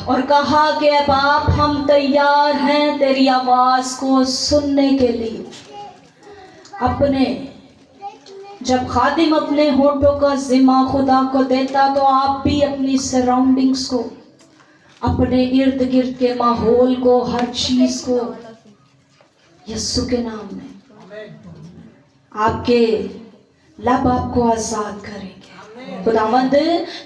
और कहा कि अब बाप हम तैयार हैं तेरी आवाज को सुनने के लिए। अपने जब खादिम अपने होठों का जिम्मा खुदा को देता तो आप भी अपनी सराउंडिंग्स को, अपने इर्द गिर्द के माहौल को, हर चीज को यीशु के नाम में आपके लब आपको आजाद करेंगे। खुदावंद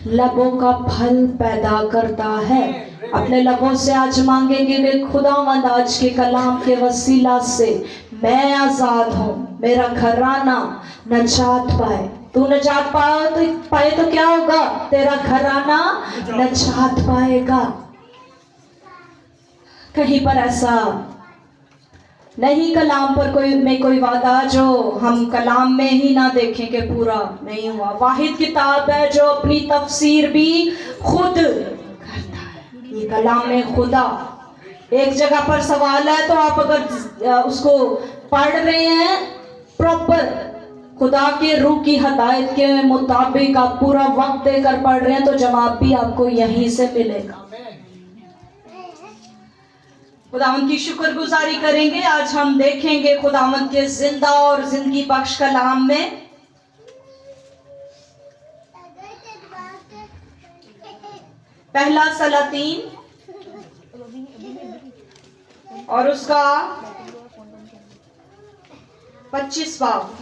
लबों का फल पैदा करता है। अपने लबों से आज मांगेंगे कि खुदावंद आज के कलाम के वसीला से मैं आजाद हूँ, मेरा घराना नजात पाए। तू नजात पाए तो क्या होगा? तेरा घराना नजात पाएगा। कहीं पर ऐसा नहीं कलाम पर कोई वादा जो हम कलाम में ही ना देखें कि पूरा नहीं हुआ। वाहिद किताब है जो अपनी तफसीर भी खुद करता है। ये कलाम में खुदा, एक जगह पर सवाल है तो आप अगर उसको पढ़ रहे हैं प्रॉपर खुदा के रूह की हदायत के मुताबिक आप पूरा वक्त देकर पढ़ रहे हैं तो जवाब भी आपको यहीं से मिलेगा। खुदावंद की शुक्रगुजारी करेंगे। आज हम देखेंगे खुदावंद के जिंदा और जिंदगी बख्श कलाम में पहला सलातीन और उसका 25 बाब।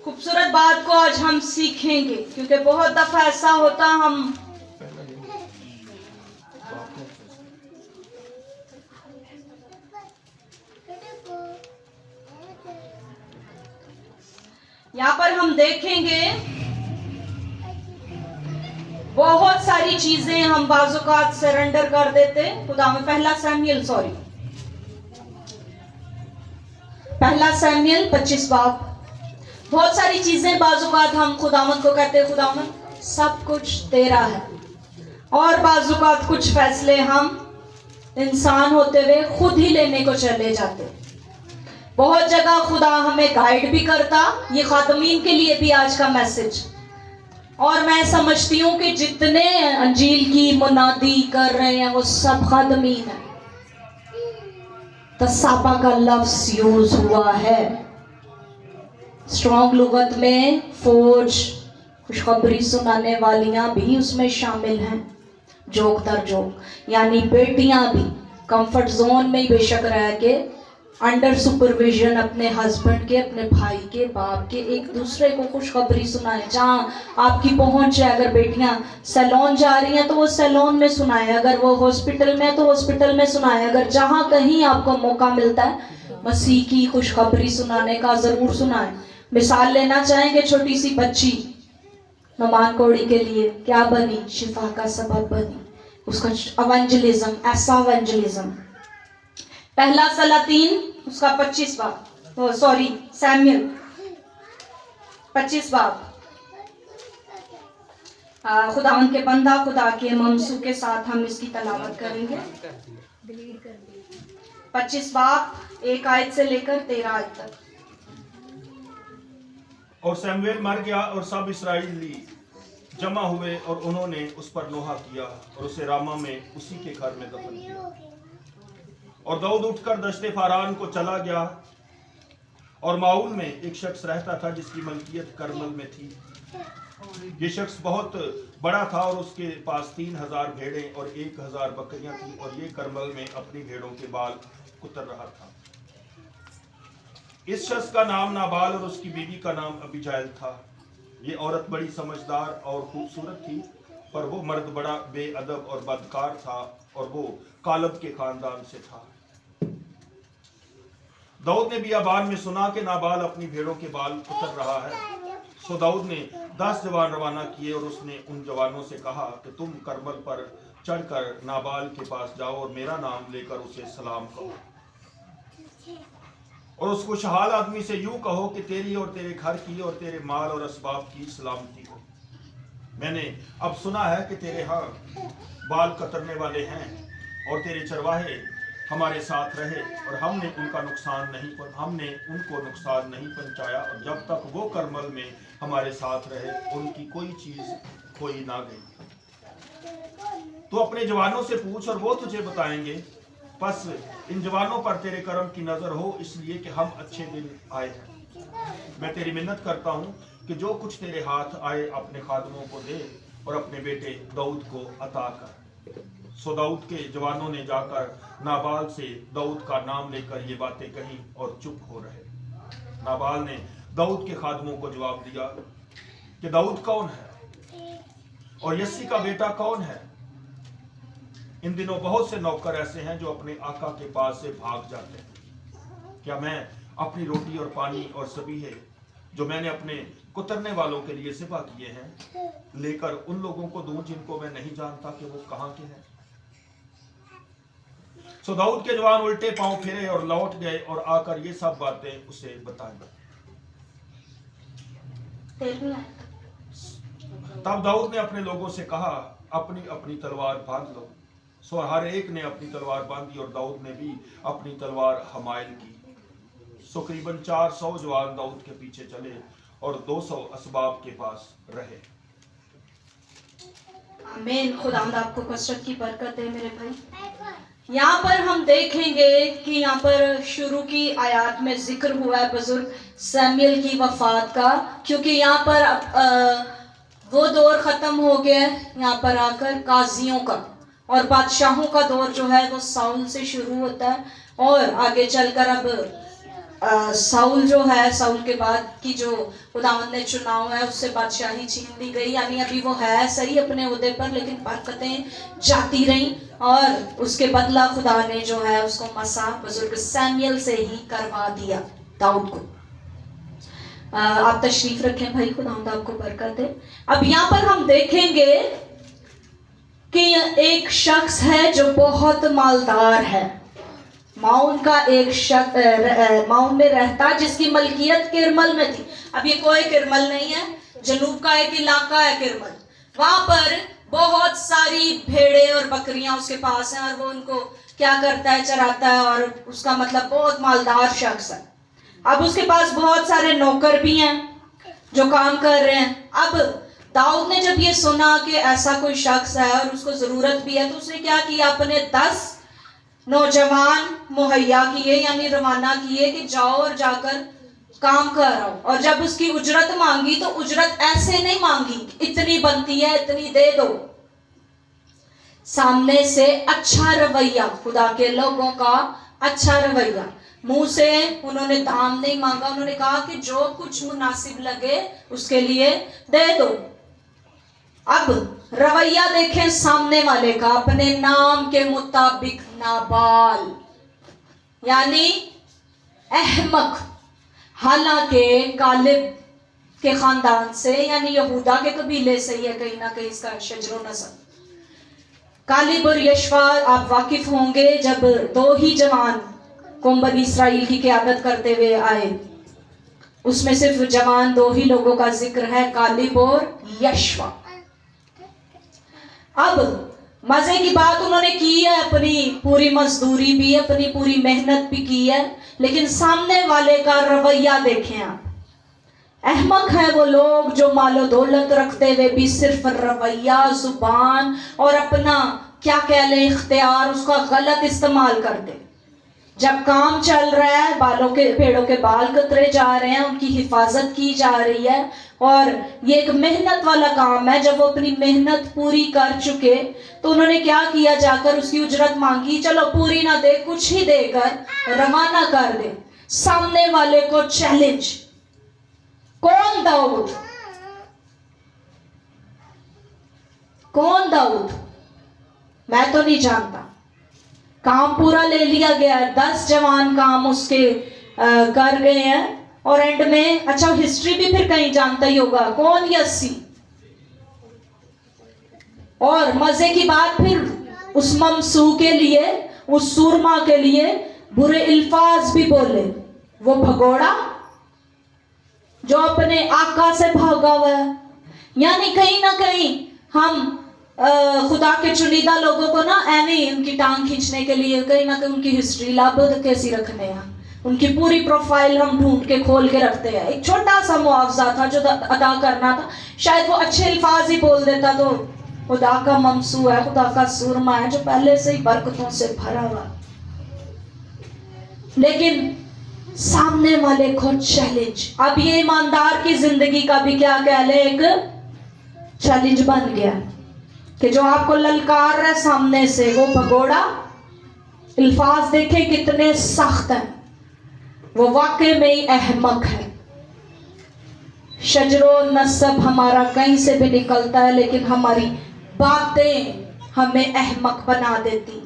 खूबसूरत बात को आज हम सीखेंगे क्योंकि बहुत दफा ऐसा होता हम यहाँ पर हम देखेंगे बहुत सारी चीजें हम बाजुकात सरेंडर कर देते खुदा में। पहला सैमुएल 25 बाब। बहुत सारी चीजें बाजुकात हम खुदावंद को कहते हैं खुदावंद सब कुछ तेरा है, और बाजुकात कुछ फैसले हम इंसान होते हुए खुद ही लेने को चले जाते। बहुत जगह खुदा हमें गाइड भी करता। ये खातमीन के लिए भी आज का मैसेज। और मैं समझती हूँ कि जितने अंजील की मुनादी कर रहे हैं वो सब खातमीन है। तसाबा का लफ्ज यूज हुआ है। स्ट्रॉन्ग लुगत में फौज, खुशखबरी सुनाने वालियां भी उसमें शामिल हैं, जोक दर जोक, यानी बेटियां भी कंफर्ट जोन में ही बेशक रह के अंडर सुपरविजन अपने हस्बैंड के, अपने भाई के, बाप के, एक दूसरे को खुशखबरी सुनाए। जहाँ आपकी पहुंच है, अगर बेटियां सैलून जा रही हैं तो वो सैलून में सुनाए, अगर वो हॉस्पिटल में तो हॉस्पिटल में सुनाए, अगर जहाँ कहीं आपको मौका मिलता है मसीह की खुशखबरी सुनाने का ज़रूर सुनाए। मिसाल लेना चाहेंगे छोटी सी बच्ची नमान कोड़ी के लिए क्या बनी? शिफा का सबब बनी। उसका एवेंजलिज्म, ऐसा एवेंजलिज्म। पहला सलातीन उसका 25 बाब, सैमुएल 25 बाब। खुदावंद के बंदा खुदा के ममसू के साथ हम इसकी तलावत करेंगे। 25 बाब 1 आयत से लेकर 13 आयत तक। और सैमुएल मर गया और सब इस्राएली जमा हुए और उन्होंने उस पर नोहा किया और उसे रामा में उसी के घर में दफन किया। और दाऊद उठकर दश्ते फारान को चला गया और माऊल में एक शख्स रहता था जिसकी मलकियत करमल में थी। ये शख्स बहुत बड़ा था और उसके पास 3000 भेड़ें और 1000 बकरियां थी और ये करमल में अपनी भेड़ों के बाल कुतर रहा था। इस शख्स का नाम नाबाल और उसकी बीवी का नाम अबीजाइल था। ये औरत बड़ी समझदार और खूबसूरत थी, पर वो मर्द बड़ा बेअदब और बदकार था और वो कालब के खानदान से था। दाऊद ने बियाबान में सुना कि नाबाल अपनी भेड़ों के बाल कुतर रहा है। सो दाऊद ने 10 जवान रवाना किए और उसने उन जवानों से कहा कि तुम करमल पर चढ़कर नाबाल के पास जाओ और मेरा नाम लेकर उसे सलाम कहो और उस खुशहाल आदमी से यूं कहो कि तेरी और तेरे घर की और तेरे माल और असबाब की सलामती हो। मैंने अब सुना है कि तेरे यहाँ बाल कतरने वाले हैं और तेरे चरवाहे हमारे साथ रहे और हमने उनको नुकसान नहीं पहुंचाया, और जब तक वो करमल में हमारे साथ रहे उनकी कोई चीज खोई ना गई। तो अपने जवानों से पूछ और वो तुझे बताएंगे। बस इन जवानों पर तेरे कर्म की नजर हो, इसलिए कि हम अच्छे दिन आए हैं। मैं तेरी मिन्नत करता हूं कि जो कुछ तेरे हाथ आए अपने खादमों को दे और अपने बेटे दाऊद को अता कर। सो दाऊद के जवानों ने जाकर नाबाल से दाऊद का नाम लेकर ये बातें कही और चुप हो रहे। नाबाल ने दाऊद के खादमों को जवाब दिया कि दाऊद कौन है और यस्सी का बेटा कौन है? इन दिनों बहुत से नौकर ऐसे हैं जो अपने आका के पास से भाग जाते हैं। क्या मैं अपनी रोटी और पानी और सबीहे जो मैंने अपने कुतरने वालों के लिए सिपा किए हैं लेकर उन लोगों को दूं जिनको मैं नहीं जानता कि वो कहां के हैं? सो दाऊद के जवान उल्टे पांव फिरे और लौट गए और आकर ये सब बातें उसे बताई। तब दाऊद ने अपने लोगों से कहा, अपनी अपनी तलवार बांध लो। सो हर एक ने अपनी तलवार बांधी और दाऊद ने भी अपनी तलवार हमायल की। सो करीबन 400 जवान दाऊद के पीछे चले और 200 असबाब के पास रहे। आमीन। खुदावंद आपको कसरत की बरकत दे मेरे भाई। यहाँ पर हम देखेंगे कि यहाँ पर शुरू की आयत में जिक्र हुआ है बुजुर्ग सैमुएल की वफात का, क्योंकि यहाँ पर वो दौर ख़त्म हो गया है। यहाँ पर आकर काजियों का और बादशाहों का दौर जो है वो साउल से शुरू होता है और आगे चलकर अब साउल जो है, साउल के बाद की जो खुदावंद ने चुनाव है उससे बादशाही छीन ली गई। यानी अभी वो है सही अपने ओहदे पर, लेकिन बरकतें जाती रहीं और उसके बदला खुदा ने जो है उसको मसा बुजुर्ग सैमुएल से ही करवा दिया दाऊद को। आप तशरीफ रखें भाई, खुदावंद आपको बरकत दे। अब यहाँ पर हम देखेंगे कि एक शख्स है जो बहुत मालदार है। माउन का एक शख्स माउन में रहता जिसकी मलकियत किरमल में थी। अब ये कोई किरमल नहीं है, जनूब का एक इलाका है किरमल। वहां पर बहुत सारी भेड़ें और बकरियां उसके पास हैं और वो उनको क्या करता है, चराता है, और उसका मतलब बहुत मालदार शख्स है। अब उसके पास बहुत सारे नौकर भी हैं जो काम कर रहे हैं। अब दाऊद ने जब ये सुना कि ऐसा कोई शख्स है और उसको जरूरत भी है, तो उसने क्या किया, अपने 10 नौजवान मुहैया किए, यानी रवाना किए कि जाओ और जाकर काम कर आओ। और जब उसकी उजरत मांगी तो उजरत ऐसे नहीं मांगी, इतनी बनती है इतनी दे दो। सामने से अच्छा रवैया, खुदा के लोगों का अच्छा रवैया। मुंह से उन्होंने दाम नहीं मांगा, उन्होंने कहा कि जो कुछ मुनासिब लगे उसके लिए दे दो। अब रवैया देखें सामने वाले का, अपने नाम के मुताबिक नाबाल यानी अहमक, हालांकि कालिब के खानदान से यानी यहूदा के कबीले से है कहीं ना कहीं इसका शजरो नसब। कालिब और यशवा आप वाकिफ होंगे, जब 2 ही जवान कौम बनी इसराइल की क़यादत करते हुए आए, उसमें सिर्फ जवान 2 ही लोगों का जिक्र है, कालिब और यशवा। अब मजे की बात उन्होंने की है, अपनी पूरी मजदूरी भी, अपनी पूरी मेहनत भी की है, लेकिन सामने वाले का रवैया देखें आप। अहमक है वो लोग जो मालो दौलत रखते हुए भी सिर्फ रवैया, जुबान और अपना क्या कह ले इख्तियार उसका गलत इस्तेमाल करते। जब काम चल रहा है, बालों के पेड़ों के बाल कतरे जा रहे हैं, उनकी हिफाजत की जा रही है और ये एक मेहनत वाला काम है। जब वो अपनी मेहनत पूरी कर चुके तो उन्होंने क्या किया, जाकर उसकी उजरत मांगी। चलो पूरी ना दे, कुछ ही देकर रवाना कर दे। सामने वाले को चैलेंज, कौन दाऊद? कौन दाऊद? मैं तो नहीं जानता। काम पूरा ले लिया गया, 10 जवान काम उसके कर गए हैं और एंड में अच्छा हिस्ट्री भी फिर कहीं जानता ही होगा, कौन यस्सी। और मजे की बात, फिर उस ममसू के लिए, उस सूरमा के लिए बुरे अल्फाज भी बोले। वो भगोड़ा जो अपने आका से भागा हुआ है। यानी कहीं ना कहीं हम खुदा के चुनिंदा लोगों को ना एवं उनकी टांग खींचने के लिए कहीं ना कहीं उनकी हिस्ट्री लाभद कैसी रखने हैं, उनकी पूरी प्रोफाइल हम ढूंढ के खोल के रखते हैं। एक छोटा सा मुआवजा था जो अदा करना था, शायद वो अच्छे अल्फाज ही बोल देता तो खुदा का ममसू है, खुदा का सुरमा है जो पहले से ही बरकतों से भरा हुआ, लेकिन सामने वाले को चैलेंज। अब ये ईमानदार की जिंदगी का भी क्या कह ले एक चैलेंज बन गया कि जो आपको ललकार रहा है सामने से वो भगोड़ा, अल्फाज देखे कितने सख्त हैं, वो वाकई में ही अहमक है। शजरो नसब हमारा कहीं से भी निकलता है, लेकिन हमारी बातें हमें अहमक बना देती,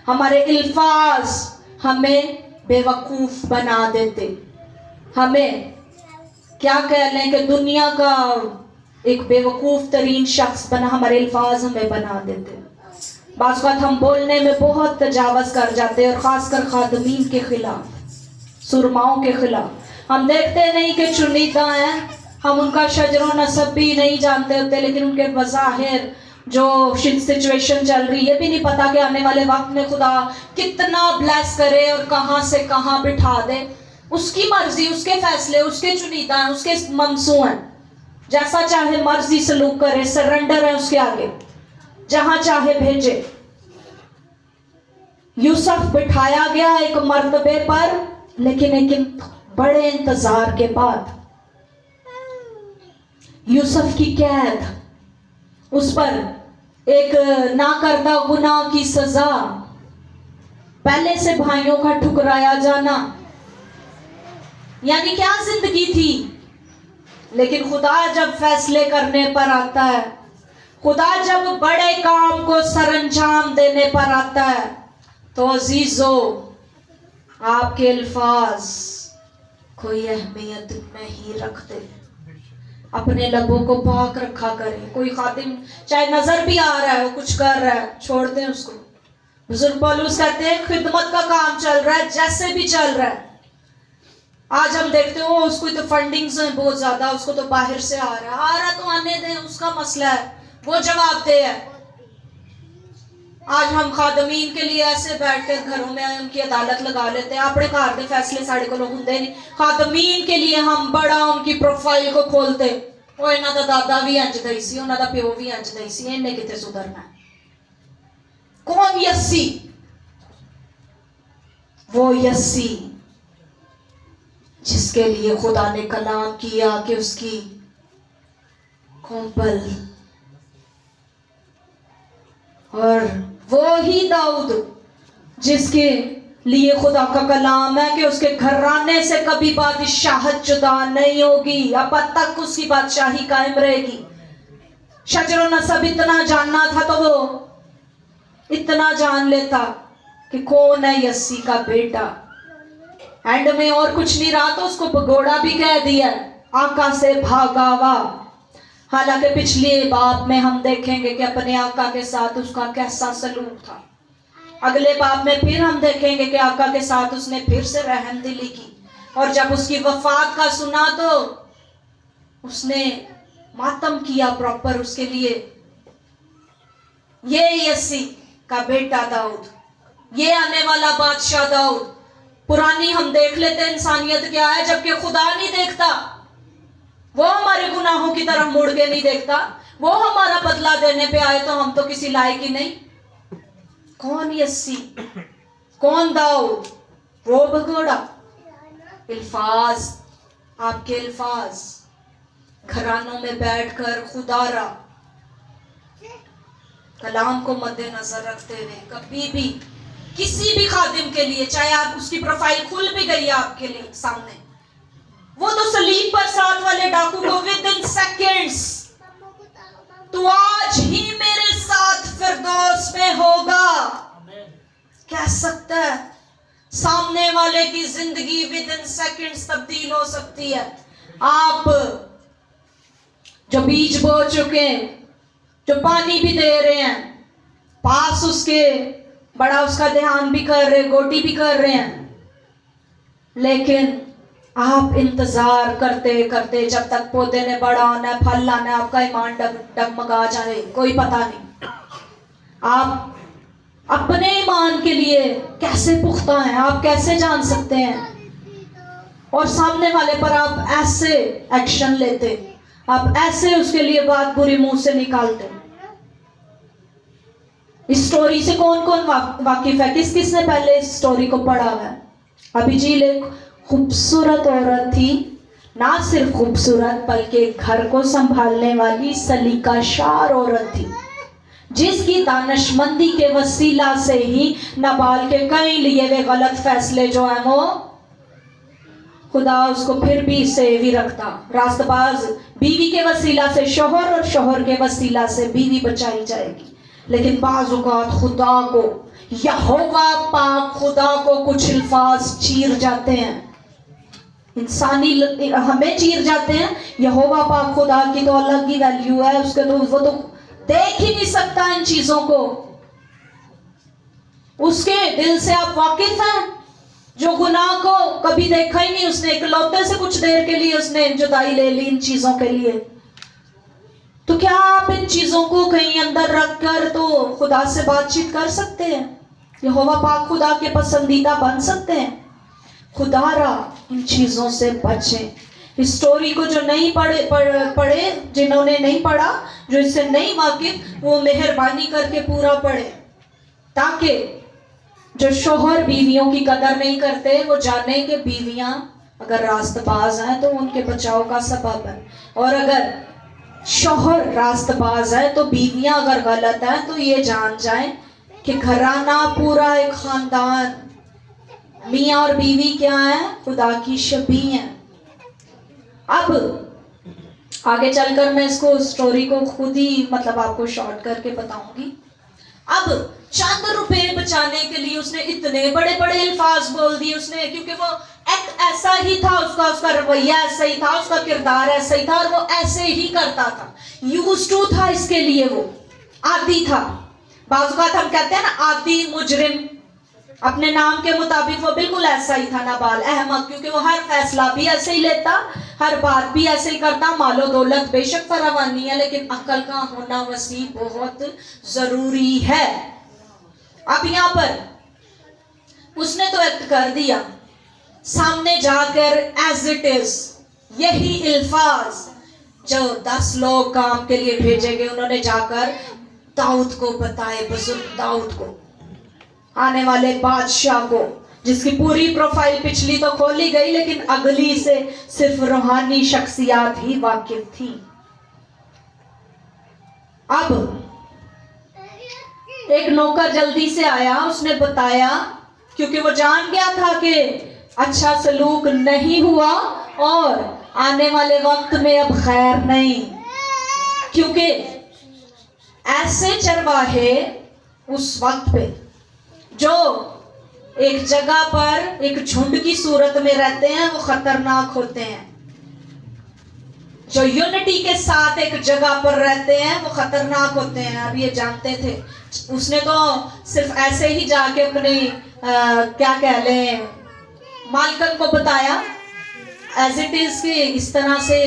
हमारे अल्फाज हमें बेवकूफ बना देते, हमें क्या कह लें कि दुनिया का एक बेवकूफ तरीन शख्स बना, हमारे अल्फाज हमें बना देते। बात बात हम बोलने में बहुत तजावज़ कर जाते हैं, और ख़ासकर खादमीन के खिलाफ, सुरमाओं के खिलाफ। हम देखते नहीं कि चुनिंदा हैं, हम उनका शजरो नसब भी नहीं जानते होते, लेकिन उनके बज़ाहिर जो सिचुएशन चल रही है भी नहीं पता कि आने वाले वक्त में खुदा कितना ब्लेस करे और कहाँ से कहाँ बिठा दे। उसकी मर्जी, उसके फैसले, उसके चुनिंदा हैं, उसके ममसू हैं, जैसा चाहे मर्जी सलूक करे, सरेंडर है उसके आगे, जहां चाहे भेजे। यूसुफ बिठाया गया एक मर्तबे पर, लेकिन बड़े इंतजार के बाद यूसुफ की कैद, उस पर एक नाकर्दा गुनाह की सजा, पहले से भाइयों का ठुकराया जाना, यानी क्या जिंदगी थी। लेकिन खुदा जब फैसले करने पर आता है, खुदा जब बड़े काम को सरंजाम देने पर आता है, तो अजीजो आपके अल्फाज कोई अहमियत नहीं रखते। अपने लबों को पाक रखा करें। कोई खादिम चाहे नजर भी आ रहा है, वो कुछ कर रहा है, छोड़ दें उसको। बुजुर्ग पौलुस कहते हैं खिदमत का काम चल रहा है, जैसे भी चल रहा है। आज हम देखते हो उसको तो फंडिंग्स हैं बहुत ज्यादा, उसको तो बाहर से आ रहा तो आने दें, उसका मसला है, वो जवाबदेह है। आज हम खादमीन के लिए ऐसे बैठ कर घरों में उनकी अदालत लगा लेते हैं, अपने घर के फैसले साढ़े को होंगे नहीं, खादमीन के लिए हम बड़ा उनकी प्रोफाइल को खोलते, वो इन्हों का दादा भी इंज दई सी, उन्हों का प्यो भी इंज दई सी, इन्हें कितने सुधरना है। कौन यस्सी? वो यस्सी जिसके लिए खुदा ने कलाम किया कि उसकी कोंपल, और वो ही दाऊद जिसके लिए खुदा का कलाम है कि उसके घराने से कभी बादशाहत जुदा नहीं होगी, अब तक उसकी बादशाही कायम रहेगी। शजरो नसब इतना जानना था तो वो इतना जान लेता कि कौन है यस्सी का बेटा। एंड में और कुछ नहीं रहा तो उसको भगोड़ा भी कह दिया, आका से भागा हुआ। हालांकि पिछले बाब में हम देखेंगे कि अपने आका के साथ उसका कैसा सलूक था। अगले बाब में फिर हम देखेंगे कि आका के साथ उसने फिर से रहमदिली की, और जब उसकी वफात का सुना तो उसने मातम किया प्रॉपर उसके लिए। ये यस्सी का बेटा दाऊद, ये आने वाला बादशाह दाऊद। पुरानी हम देख लेते इंसानियत क्या है, जबकि खुदा नहीं देखता, वो हमारे गुनाहों की तरफ मुड़ के नहीं देखता, वो हमारा बदला देने पे आए तो हम तो किसी लायक ही नहीं। कौन यस्सी, कौन दाऊद? वो भगोड़ा। अल्फाज, आपके अल्फाज घरानों में बैठकर खुदारा कलाम को मद्देनजर रखते हुए कभी भी किसी भी खादिम के लिए, चाहे आप उसकी प्रोफाइल खुल भी गई आपके लिए सामने, वो तो सलीब पर साथ वाले डाकू को विद इन सेकेंड्स, तू आज ही मेरे साथ फिरदौस में होगा, कह सकता है। सामने वाले की जिंदगी विद इन सेकेंड्स तब्दील हो सकती है। आप जो बीज बो चुके हैं, जो पानी भी दे रहे हैं, पास उसके बड़ा उसका ध्यान भी कर रहे, गोटी भी कर रहे हैं, लेकिन आप इंतजार करते करते जब तक पौधे ने बड़ा होना है, फल लाना है, आपका ईमान डगमगा जाए, कोई पता नहीं। आप अपने ईमान के लिए कैसे पुख्ता हैं, आप कैसे जान सकते हैं। और सामने वाले पर आप ऐसे एक्शन लेते, आप ऐसे उसके लिए बात बुरी मुंह से निकालते। इस स्टोरी से कौन कौन वाकिफ है, किस किसने पहले इस स्टोरी को पढ़ा है। अबीजील एक खूबसूरत औरत थी, ना सिर्फ खूबसूरत बल्कि घर को संभालने वाली सलीकाशार औरत थी, जिसकी दानिशमंदी के वसीला से ही नाबाल के कई लिए वे गलत फैसले जो है वो खुदा उसको फिर भी सेवी रखता। रास्तबाज बीवी के वसीला से शोहर और शोहर के वसीला से बीवी बचाई जाएगी, लेकिन बाज़ औक़ात खुदा को, यहोवा पाक खुदा को कुछ अल्फाज चीर जाते हैं, इंसानी हमें चीर जाते हैं। यहोवा पाक खुदा की तो अलग ही वैल्यू है, उसके तो वो तो देख ही नहीं सकता इन चीजों को। उसके दिल से आप वाकिफ हैं, जो गुनाह को कभी देखा ही नहीं उसने, इकलौते से कुछ देर के लिए उसने जुदाई ले ली इन चीजों के लिए। तो क्या आप इन चीजों को कहीं अंदर रख कर तो खुदा से बातचीत कर सकते हैं, यहोवा पाक खुदा के पसंदीदा बन सकते हैं? खुदारा इन चीजों से बचें। इस स्टोरी को जो नहीं पढ़े जिन्होंने नहीं पढ़ा, जो इससे नहीं वाकिफ, वो मेहरबानी करके पूरा पढ़े, ताकि जो शोहर बीवियों की कदर नहीं करते वो जाने कि बीवियां अगर रास्तबाज हैं तो उनके बचाव का सबब है, और अगर शोहर रास्तबाज है तो बीवियां अगर गलत हैं तो ये जान जाएं कि घराना पूरा एक खानदान, मियाँ और बीवी क्या है, खुदा की शबी हैं। अब आगे चलकर मैं इसको स्टोरी को खुद ही मतलब आपको शॉर्ट करके बताऊंगी। अब चंद रुपए बचाने के लिए उसने इतने बड़े बड़े अल्फाज बोल दिए उसने, क्योंकि वो एक्ट ऐसा ही था, उसका रवैया ऐसा ही था, उसका किरदार ऐसा ही था, और वो ऐसे ही करता था, यूज्ड टू था इसके लिए, वो आदी था। बाज़ औक़ात हम कहते हैं ना आदी मुजरिम, अपने नाम के मुताबिक वो बिल्कुल ऐसा ही था, नाबाल अहमक, क्योंकि वो हर फैसला भी ऐसे ही लेता, हर बात भी ऐसे ही करता। मालो दौलत बेशक फरावानी है, लेकिन अक्ल का होना वसी बहुत जरूरी है। अब यहाँ पर उसने तो एक्ट कर दिया, सामने जाकर एज इट इज यही अल्फाज जो 10 लोग काम के लिए भेजे गए, उन्होंने जाकर दाऊद को बताए, बुजुर्ग दाऊद को, आने वाले बादशाह को, जिसकी पूरी प्रोफाइल पिछली तो खोली गई लेकिन अगली से सिर्फ रूहानी शख्सियात ही वाकिफ थी। अब एक नौकर जल्दी से आया, उसने बताया, क्योंकि वो जान गया था कि अच्छा सलूक नहीं हुआ और आने वाले वक्त में अब खैर नहीं, क्योंकि ऐसे चरवाहे उस वक्त पे जो एक जगह पर एक झुंड की सूरत में रहते हैं वो खतरनाक होते हैं, जो यूनिटी के साथ एक जगह पर रहते हैं वो खतरनाक होते हैं। अब ये जानते थे, उसने तो सिर्फ ऐसे ही जाके अपने क्या कह लें मालिकन को बताया एज इट इज कि इस तरह से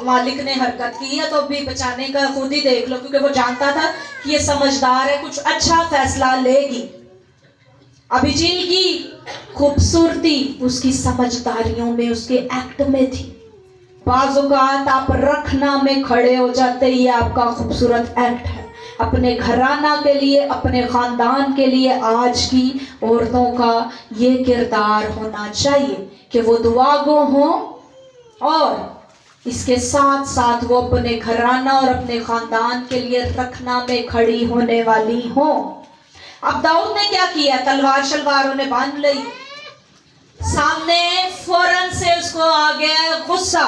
मालिक ने हरकत की है, तो अभी बचाने का खुद ही देख लो, क्योंकि वो जानता था कि ये समझदार है, कुछ अच्छा फैसला लेगी। अबीजील की खूबसूरती उसकी समझदारियों में, उसके एक्ट में थी। बाज़ औक़ात आप रखना में खड़े हो जाते, ये आपका खूबसूरत एक्ट है अपने घराना के लिए, अपने ख़ानदान के लिए। आज की औरतों का ये किरदार होना चाहिए कि वो दुआगो हों और इसके साथ साथ वो अपने घराना और अपने ख़ानदान के लिए रखना में खड़ी होने वाली हों। अब दाऊद ने क्या किया, तलवार शलवार उन्हें बांध ली सामने, फौरन से उसको आ गया गुस्सा।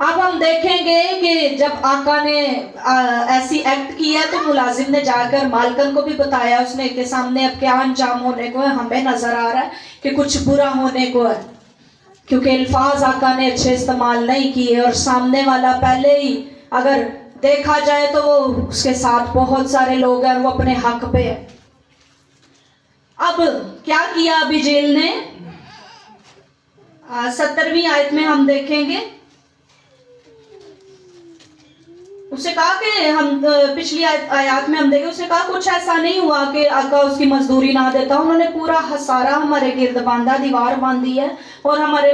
अब हम देखेंगे कि जब आका ने ऐसी एक्ट किया तो मुलाजिम ने जाकर मालकन को भी बताया उसने कि सामने अब क्या अंजाम होने को है, हमें नजर आ रहा है कि कुछ बुरा होने को है, क्योंकि अल्फाज आका ने अच्छे इस्तेमाल नहीं किए और सामने वाला पहले ही अगर देखा जाए तो वो उसके साथ बहुत सारे लोग हैं, वो अपने हक पे है। अब क्या किया अबीजेल ने, 17वीं आयत में हम देखेंगे, उसने कहा कि हम पिछली आयत में हम देखें, उसने कहा कुछ ऐसा नहीं हुआ कि आका उसकी मजदूरी ना देता। उन्होंने पूरा हसारा हमारे गिर्द बांधा, दीवार बांधी है और हमारे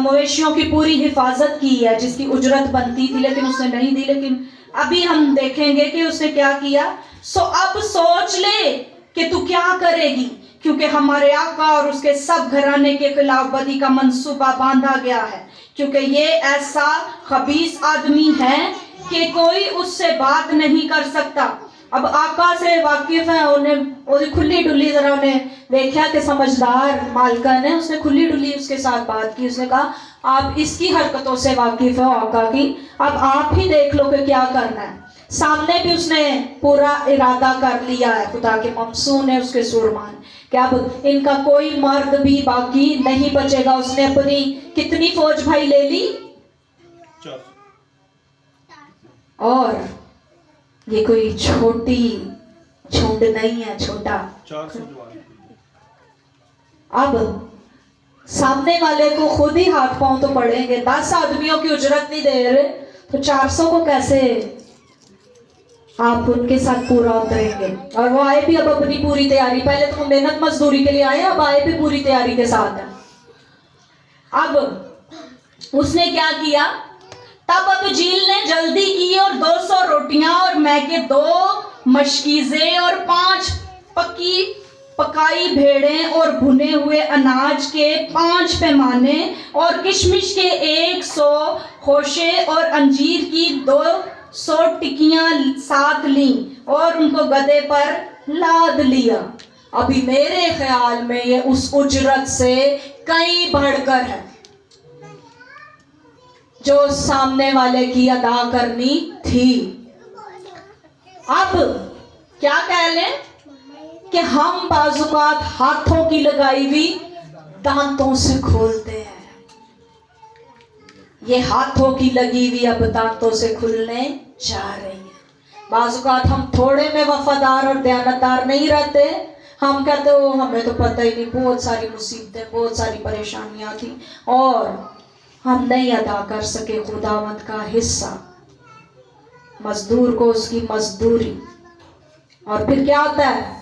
मवेशियों की पूरी हिफाजत की है जिसकी उजरत बनती थी, लेकिन उसने नहीं दी। लेकिन अभी हम देखेंगे कि उसने क्या किया। सो अब सोच ले कि तू क्या करेगी, क्योंकि हमारे आका और उसके सब घराने के खिलाफ बदी का मंसूबा बांधा गया है, क्योंकि ये ऐसा खबीस आदमी है कि कोई उससे बात नहीं कर सकता। अब आका से वाकिफ है, उन्हें खुली डुली जरा उन्हें देखा कि समझदार मालकन है, उसने खुली डुली उसके साथ बात की। उसने कहा आप इसकी हरकतों से वाकिफ हो आका की, अब आप ही देख लो कि क्या करना है। सामने भी उसने पूरा इरादा कर लिया है, खुदा के ममसून है उसके सुरमान, कि अब इनका कोई मर्द भी बाकी नहीं बचेगा। उसने अपनी कितनी फौज भाई ले ली, और ये कोई छोटी झुंड नहीं है, छोटा 400 जवान। अब सामने वाले को खुद ही हाथ पांव तो पड़ेंगे। 10 आदमियों की उजरत नहीं दे रहे तो 400 को कैसे आप उनके साथ पूरा उतरेंगे। और वो आए भी अब अपनी पूरी तैयारी, पहले तो मेहनत मजदूरी के लिए आए, अब आए भी पूरी तैयारी के साथ है। अब उसने क्या किया, तब अब झील ने जल्दी की और 200 रोटियां और मैके 2 मशकीज़ें और 5 पकाई भेड़ें और भुने हुए अनाज के 5 पैमाने और किशमिश के 100 खोशे और अंजीर की 200 टिक्कियां साथ ली और उनको गधे पर लाद लिया। अभी मेरे ख्याल में ये उस उजरत से कई बढ़कर है जो सामने वाले की अदा करनी थी। अब क्या कह लें कि हम बाजुकात हाथों की लगाई हुई दांतों से खोलते हैं, ये हाथों की लगी हुई अब दांतों से खुलने जा रही है। बाजुकात हम थोड़े में वफादार और दयानतदार नहीं रहते। हम कहते हो हमें तो पता ही नहीं, बहुत सारी मुसीबतें, बहुत सारी परेशानियां थी और हम नहीं अदा कर सके खुदावंद का हिस्सा, मजदूर को उसकी मजदूरी। और फिर क्या होता है,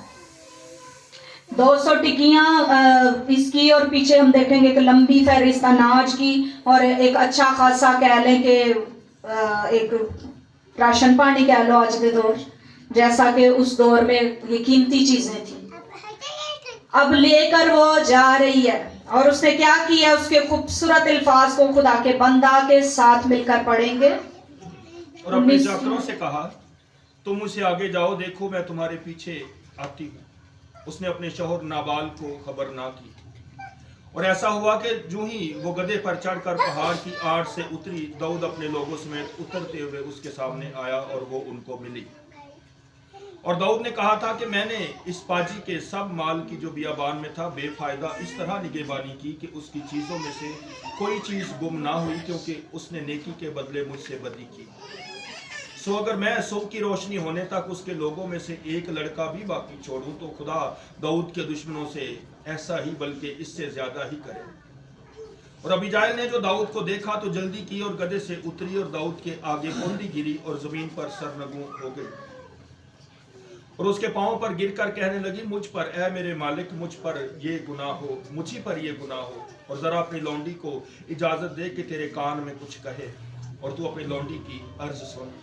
200 टिक्कियां इसकी और पीछे हम देखेंगे कि लंबी फहरिस्त अनाज की और एक अच्छा खासा कह लें कि एक राशन पानी कह लो आज के दौर, जैसा कि उस दौर में ये कीमती चीजें थी। अब लेकर वो जा रही है और उसने क्या किया, उसके खूबसूरत अल्फाज को खुदा के बंदा के साथ मिलकर पढ़ेंगे। और अपने चाकरों से कहा तुम मुझसे आगे जाओ, देखो मैं तुम्हारे पीछे आती हूँ। उसने अपने शौहर नाबाल को खबर ना की। और ऐसा हुआ कि जो ही वो गधे पर चढ़कर पहाड़ की आड़ से उतरी, दाऊद अपने लोगों समेत उतरते हुए उसके सामने आया और वो उनको मिली। और दाऊद ने कहा था कि मैंने इस पाजी के सब माल की जो बियाबान में था बेफायदा इस तरह निगहबानी की कि उसकी चीजों में से कोई चीज गुम ना हुई, क्योंकि उसने नेकी के बदले मुझसे बदी की। सो अगर मैं सुबह की रोशनी होने तक उसके लोगों में से एक लड़का भी बाकी छोड़ूं तो खुदा दाऊद के दुश्मनों से ऐसा ही बल्कि इससे ज्यादा ही करे। और अबीजाइल ने जो दाऊद को देखा तो जल्दी की और गधे से उतरी और दाऊद के आगे बंदी गिरी और जमीन पर सरनगू हो गई और उसके पांव पर गिरकर कहने लगी, मुझ पर ऐ मेरे मालिक, मुझ पर ये गुनाह हो, मुझी पर ये गुनाह हो। और जरा अपनी लौंडी को इजाजत दे कि तेरे कान में कुछ कहे और तू अपनी लौंडी की अर्ज सुन।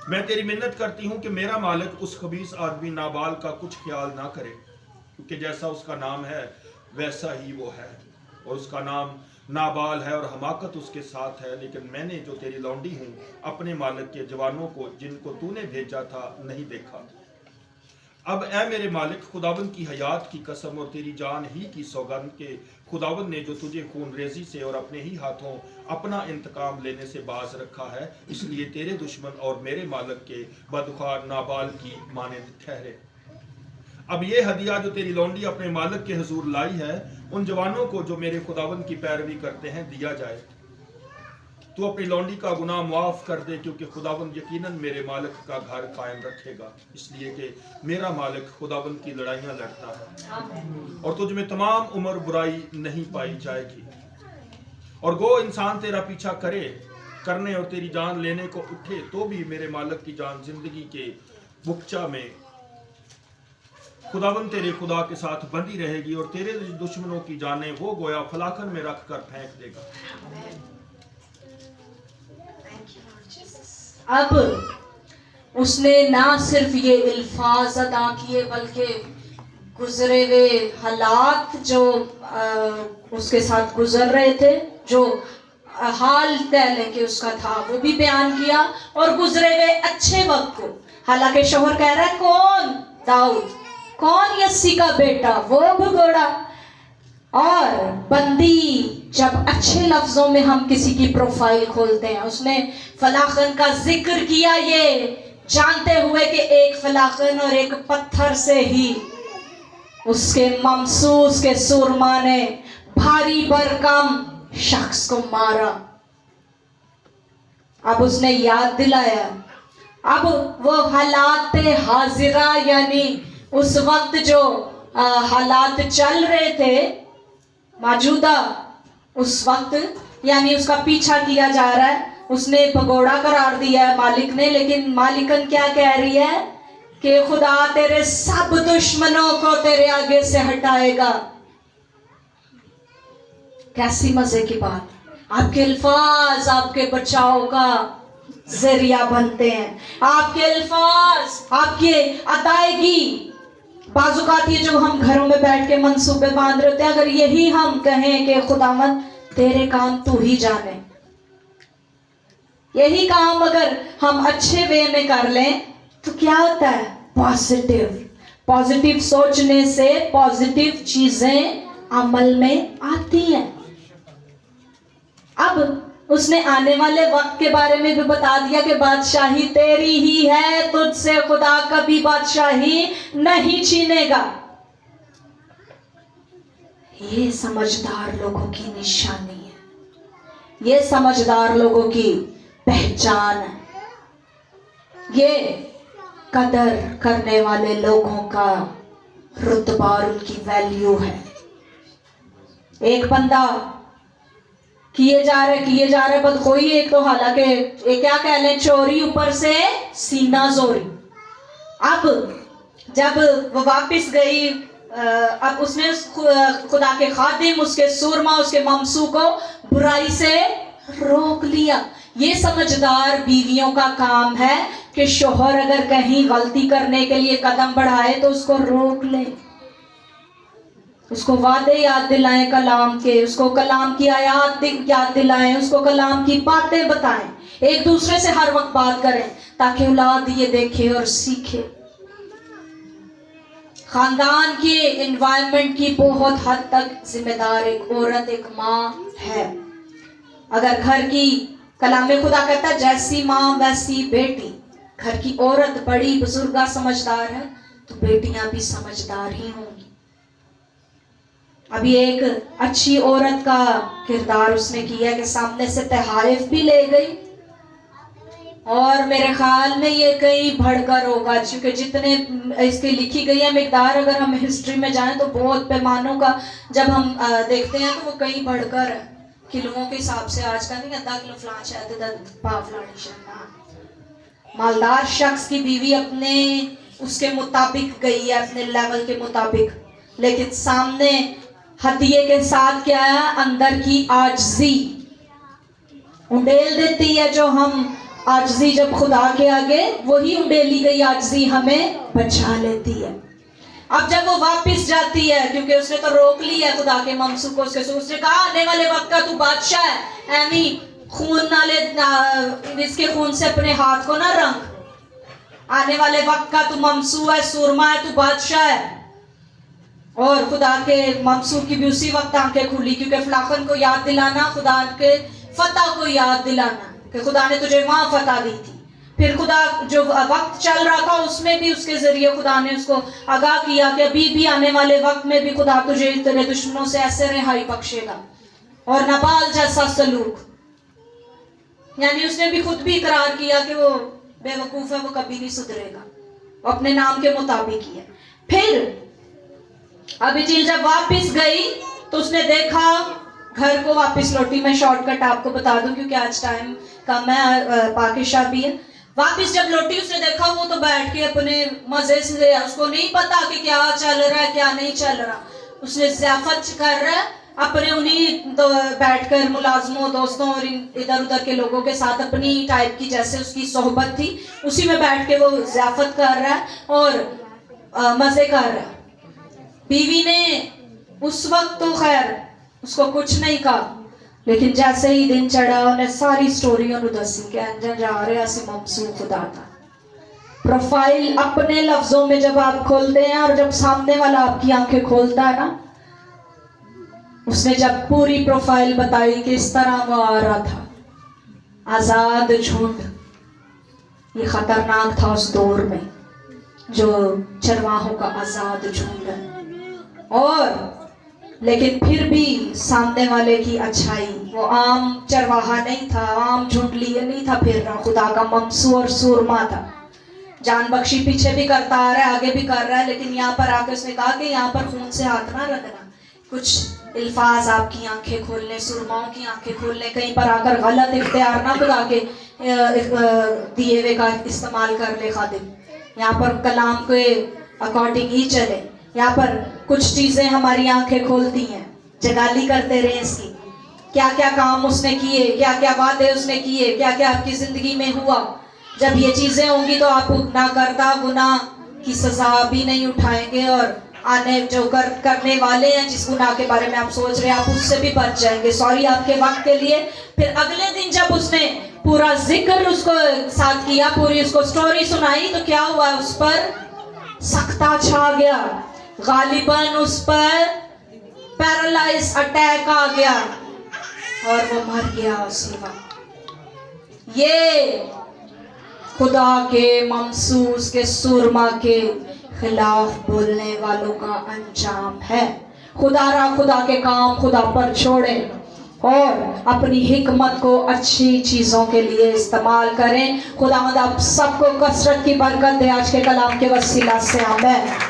मैं तेरी मिन्नत करती हूँ कि मेरा मालिक उस खबीस आदमी नाबाल का कुछ ख्याल ना करे, क्योंकि जैसा उसका नाम है वैसा ही वो है और उसका नाम नाबाल है और हमाकत उसके साथ है। लेकिन मैंने जो तेरी लौंडी हूँ अपने मालिक के जवानों को जिनको तूने भेजा था नहीं देखा। अब ऐ मेरे मालिक, खुदावंद की हयात की कसम और तेरी जान ही की सौगंध के खुदावंद ने जो तुझे खून रेजी से और अपने ही हाथों अपना इंतकाम लेने से बाज रखा है, इसलिए तेरे दुश्मन और मेरे मालिक के बदखार नाबाल की मानंद ठहरे। अब ये हदिया जो तेरी लौंडी अपने मालिक के हुजूर लाई है उन जवानों को जो मेरे खुदावंद की पैरवी करते हैं दिया जाए। तू अपनी लौंडी का गुनाह मुआफ कर दे, क्योंकि खुदावंद यकीनन मेरे मालिक का घर कायम रखेगा, इसलिए कि मेरा मालिक खुदावंद की लड़ाइयां लड़ता है और तुझ में तमाम उम्र बुराई नहीं पाई जाएगी। और गो इंसान तेरा पीछा करे, करने और तेरी जान लेने को उठे तो भी मेरे मालिक की जान जिंदगी के बुकचा में खुदावन तेरे खुदा के साथ बंधी रहेगी और तेरे दुश्मनों की जानें वो गोया फलाखन में रख कर फेंक देगा। अब उसने ना सिर्फ ये अल्फाज अदा किए बल्कि गुजरे हुए हालात जो उसके साथ गुजर रहे थे, जो हाल कह लें कि उसका था, वो भी बयान किया और गुजरे हुए अच्छे वक्त को। हालांकि शोहर कह रहा है कौन? दाऊद। कौन? यस्सी का बेटा, वो भगोड़ा। और बंदी जब अच्छे लफ्जों में हम किसी की प्रोफाइल खोलते हैं, उसने फलाखन का जिक्र किया, ये जानते हुए कि एक फलाखन और एक पत्थर से ही उसके ममसूस के सुरमा ने भारी भरकम शख्स को मारा। अब उसने याद दिलाया, अब वो हालात हाजिरा यानी उस वक्त जो हालात चल रहे थे मौजूदा, उस वक्त यानी उसका पीछा किया जा रहा है। उसने भगोड़ा करार दिया है मालिक ने, लेकिन मालिकन क्या कह रही है कि खुदा तेरे सब दुश्मनों को तेरे आगे से हटाएगा। कैसी मजे की बात! आपके अल्फाज आपके बचाव का जरिया बनते हैं। आपके अल्फाज, आपकी अदायगी, बाजुकात ये जो हम घरों में बैठ के मंसूबे बांध रहे होते हैं, अगर यही हम कहें कि खुदावंद तेरे काम तू ही जाने, यही काम अगर हम अच्छे वे में कर लें तो क्या होता है? पॉजिटिव सोचने से पॉजिटिव चीजें अमल में आती हैं। अब उसने आने वाले वक्त के बारे में भी बता दिया कि बादशाही तेरी ही है, तुझसे खुदा कभी बादशाही नहीं छीनेगा। ये समझदार लोगों की निशानी है, ये समझदार लोगों की पहचान है, ये कदर करने वाले लोगों का रुतबा और उनकी वैल्यू है। एक बंदा किए जा रहे बदखोई, एक तो हालांकि एक क्या कह लें, चोरी ऊपर से सीना जोरी। अब जब वो वापस गई, अब उसने खुदा के खादिम, उसके सुरमा, उसके ममसू को बुराई से रोक लिया। ये समझदार बीवियों का काम है कि शोहर अगर कहीं गलती करने के लिए कदम बढ़ाए तो उसको रोक ले, उसको वादे याद दिलाएं कलाम के, उसको कलाम की आयत याद दिलाएं, उसको कलाम की बातें बताएं, एक दूसरे से हर वक्त बात करें ताकि औलाद ये देखे और सीखे। खानदान के एनवायरनमेंट की बहुत हद तक जिम्मेदार एक औरत, एक माँ है। अगर घर की कलाम खुदा कहता है जैसी माँ वैसी बेटी, घर की औरत बड़ी बुजुर्गा समझदार है तो बेटियां भी समझदार ही होंगी। अभी एक अच्छी औरत का किरदार उसने किया कि सामने से तहाइफ भी ले गई, और मेरे ख्याल में ये कहीं बढ़कर होगा, क्योंकि जितने इसकी लिखी गई है मिकदार, अगर हम हिस्ट्री में जाएं तो बहुत पैमानों का जब हम देखते हैं तो वो कहीं बढ़कर है। किलों के हिसाब से आज का नहीं, आधा किलो फलां शायद मालदार शख्स की बीवी अपने उसके मुताबिक गई है, अपने लेवल के मुताबिक, लेकिन सामने हदिये के साथ क्या है? अंदर की आजजी उंडेल देती है। जो हम आजजी जब खुदा के आगे, वही उंडेली गई आजजी हमें बचा लेती है। अब जब वो वापस जाती है, क्योंकि उसने तो रोक ली है खुदा के ममसू को, उसने कहा आने वाले वक्त का तू बादशाह है, एमी खून ना ले, इसके खून से अपने हाथ को ना रंग, आने वाले वक्त का तू ममसू है, सुरमा है, तू बादशाह है। और खुदा के मंसूर की भी उसी वक्त आंखें खुली, क्योंकि फलाखन को याद दिलाना, खुदा के फतह को याद दिलाना कि खुदा ने तुझे वहां फतह दी थी। फिर खुदा जो वक्त चल रहा था उसमें भी उसके जरिए खुदा ने उसको आगाह किया कि अभी भी आने वाले वक्त में भी खुदा तुझे तेरे दुश्मनों से ऐसे रिहाई बख्शेगा और नबाल जैसा सलूक। यानी उसने भी खुद भी इकरार किया कि वो बेवकूफ है, वो कभी नहीं सुधरेगा, वो अपने नाम के मुताबिक ही है। फिर अबीजील जब वापस गई तो उसने देखा घर को वापस लौटी। मैं शॉर्टकट आपको बता दूं क्योंकि आज टाइम कम है, पाकिशा भी है। वापस जब लौटी उसने देखा वो तो बैठ के अपने मजे से, उसको नहीं पता कि क्या चल रहा है क्या नहीं चल रहा। उसने ज़ियाफत कर रहा है अपने उन्हीं तो बैठकर मुलाजमों दोस्तों और इधर उधर के लोगों के साथ अपनी टाइप की जैसे उसकी सोहबत थी उसी में बैठ के वो ज़ियाफत कर रहा है और मज़े कर रहा है। बीवी ने उस वक्त तो खैर उसको कुछ नहीं कहा, लेकिन जैसे ही दिन चढ़ा उन्हें सारी स्टोरी दसी कि अंजन जा रहे असी ममसू खुदा था। प्रोफाइल अपने लफ्जों में जब आप खोलते हैं और जब सामने वाला आपकी आंखें खोलता है ना, उसने जब पूरी प्रोफाइल बताई कि इस तरह वो आ रहा था, आजाद झुंड। ये खतरनाक था उस दौर में जो चरवाहों का आजाद झुंड है। और लेकिन फिर भी सामने वाले की अच्छाई, वो आम चरवाहा नहीं था, आम झुंड लिए नहीं था फिर रहा, खुदा का ममसू और सूरमा था। जान बख्शी पीछे भी करता आ रहा है आगे भी कर रहा है, लेकिन यहाँ पर आके उसने कहा कि यहाँ पर खून से हाथ ना रखना, कुछ अल्फाज आपकी आंखें खोलने, सुरमाओं की आंखें खोलने, कहीं पर आकर गलत इख्तियार ना खुदा के दिए हुए का इस्तेमाल कर ले खादिम। यहाँ पर कलाम के अकॉर्डिंग ही चले। यहाँ पर कुछ चीज़ें हमारी आंखें खोलती हैं, जगाली करते रहे इसकी, क्या क्या काम उसने किए, क्या क्या वादे उसने किए, क्या क्या आपकी ज़िंदगी में हुआ। जब ये चीज़ें होंगी तो आप ना करता गुनाह की सज़ा भी नहीं उठाएंगे और आने जो करने वाले हैं जिस गुनाह के बारे में आप सोच रहे हैं आप उससे भी बच जाएंगे। सॉरी आपके वक्त के लिए। फिर अगले दिन जब उसने पूरा जिक्र उसको साथ किया, पूरी उसको स्टोरी सुनाई, तो क्या हुआ, उस पर सख्ता छा गया, गालिबन उस पर पैरालाइज अटैक आ गया और वो मर गया उसी वक्त। ये खुदा के ममसूस के सुरमा के खिलाफ बोलने वालों का अंजाम है। खुदा के काम खुदा पर छोड़ें और अपनी हिकमत को अच्छी चीज़ों के लिए इस्तेमाल करें। खुदा आप सबको कसरत की बरकत दे आज के कलाम के वसीला से। आमीन।